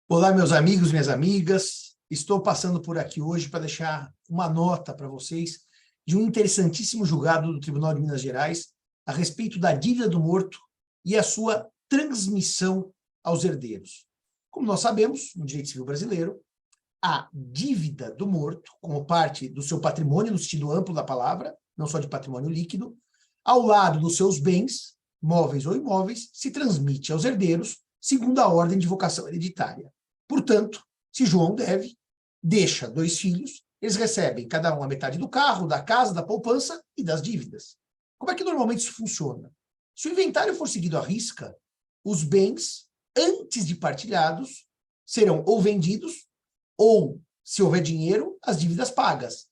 Olá, meus amigos, minhas amigas. Estou passando por aqui hoje para deixar uma nota para vocês de um interessantíssimo julgado do Tribunal de Minas Gerais a respeito da dívida do morto e a sua transmissão aos herdeiros. Como nós sabemos, no direito civil brasileiro, a dívida do morto, como parte do seu patrimônio, no sentido amplo da palavra, não só de patrimônio líquido, ao lado dos seus bens, móveis ou imóveis, se transmite aos herdeiros segundo a ordem de vocação hereditária. Portanto, se João deve, deixa 2 filhos, eles recebem cada um a metade do carro, da casa, da poupança e das dívidas. Como é que normalmente isso funciona? Se o inventário for seguido à risca, os bens, antes de partilhados, serão ou vendidos, ou, se houver dinheiro, as dívidas pagas.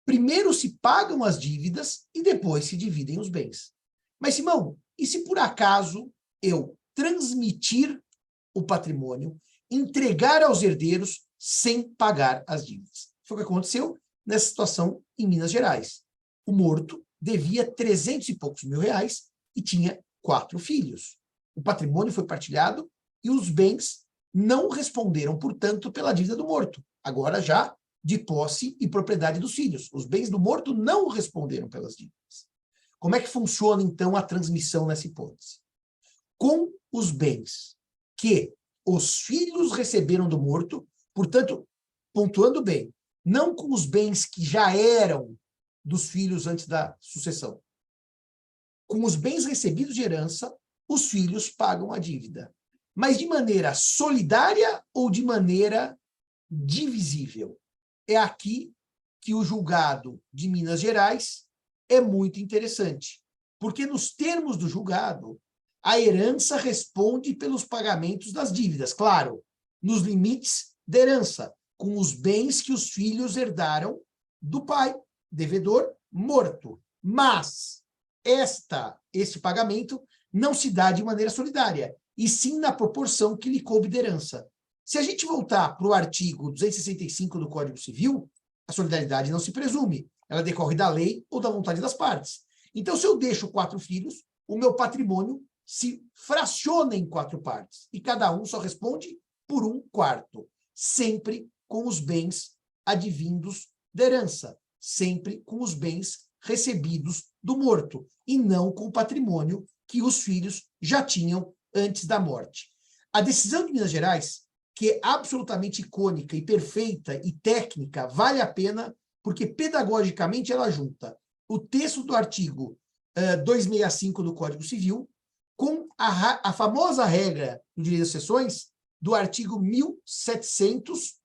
Primeiro se pagam as dívidas e depois se dividem os bens. Mas, Simão, e se por acaso eu transmitir o patrimônio, entregar aos herdeiros sem pagar as dívidas? Foi o que aconteceu nessa situação em Minas Gerais. O morto devia 300 e poucos mil reais e tinha 4 filhos. O patrimônio foi partilhado e os bens não responderam, portanto, pela dívida do morto. Agora já de posse e propriedade dos filhos. Os bens do morto não responderam pelas dívidas. Como é que funciona, então, a transmissão nessa hipótese? Com os bens que os filhos receberam do morto, portanto, pontuando bem, não com os bens que já eram dos filhos antes da sucessão. Com os bens recebidos de herança, os filhos pagam a dívida. Mas de maneira solidária ou de maneira divisível? É aqui que o julgado de Minas Gerais é muito interessante, porque nos termos do julgado, a herança responde pelos pagamentos das dívidas, claro, nos limites da herança, com os bens que os filhos herdaram do pai, devedor morto. Mas este pagamento não se dá de maneira solidária, e sim na proporção que lhe coube da herança. Se a gente voltar para o artigo 265 do Código Civil, a solidariedade não se presume, ela decorre da lei ou da vontade das partes. Então, se eu deixo 4 filhos, o meu patrimônio se fraciona em 4 partes, e cada um só responde por 1/4, sempre com os bens advindos da herança, sempre com os bens recebidos do morto, e não com o patrimônio que os filhos já tinham antes da morte. A decisão de Minas Gerais, que é absolutamente icônica e perfeita e técnica, vale a pena, porque pedagogicamente ela junta o texto do artigo 265 do Código Civil com a famosa regra do direito das sucessões do artigo 1700,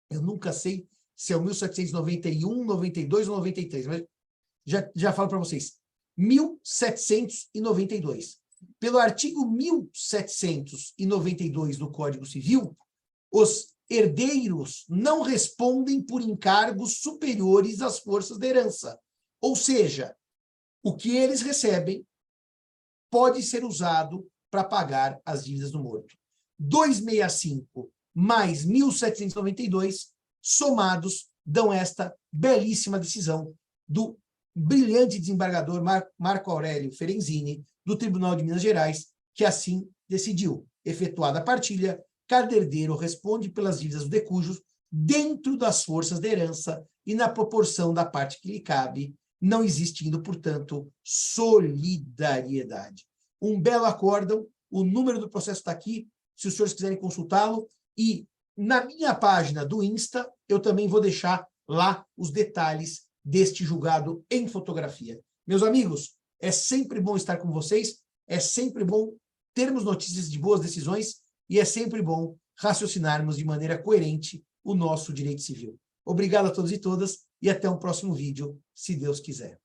eu nunca sei se é o 1791, 92 ou 93, mas já falo para vocês, 1792. Pelo artigo 1792 do Código Civil, os herdeiros não respondem por encargos superiores às forças da herança. Ou seja, o que eles recebem pode ser usado para pagar as dívidas do morto. 265 mais 1792, somados, dão esta belíssima decisão do brilhante desembargador Marco Aurélio Ferenzini, do Tribunal de Minas Gerais, que assim decidiu. Efetuada a partilha, cada herdeiro responde pelas dívidas do decujus dentro das forças da herança e na proporção da parte que lhe cabe, não existindo, portanto, solidariedade. Um belo acórdão, o número do processo está aqui, se os senhores quiserem consultá-lo, e na minha página do Insta, eu também vou deixar lá os detalhes deste julgado em fotografia. Meus amigos, é sempre bom estar com vocês, é sempre bom termos notícias de boas decisões e é sempre bom raciocinarmos de maneira coerente o nosso direito civil. Obrigado a todos e todas e até um próximo vídeo, se Deus quiser.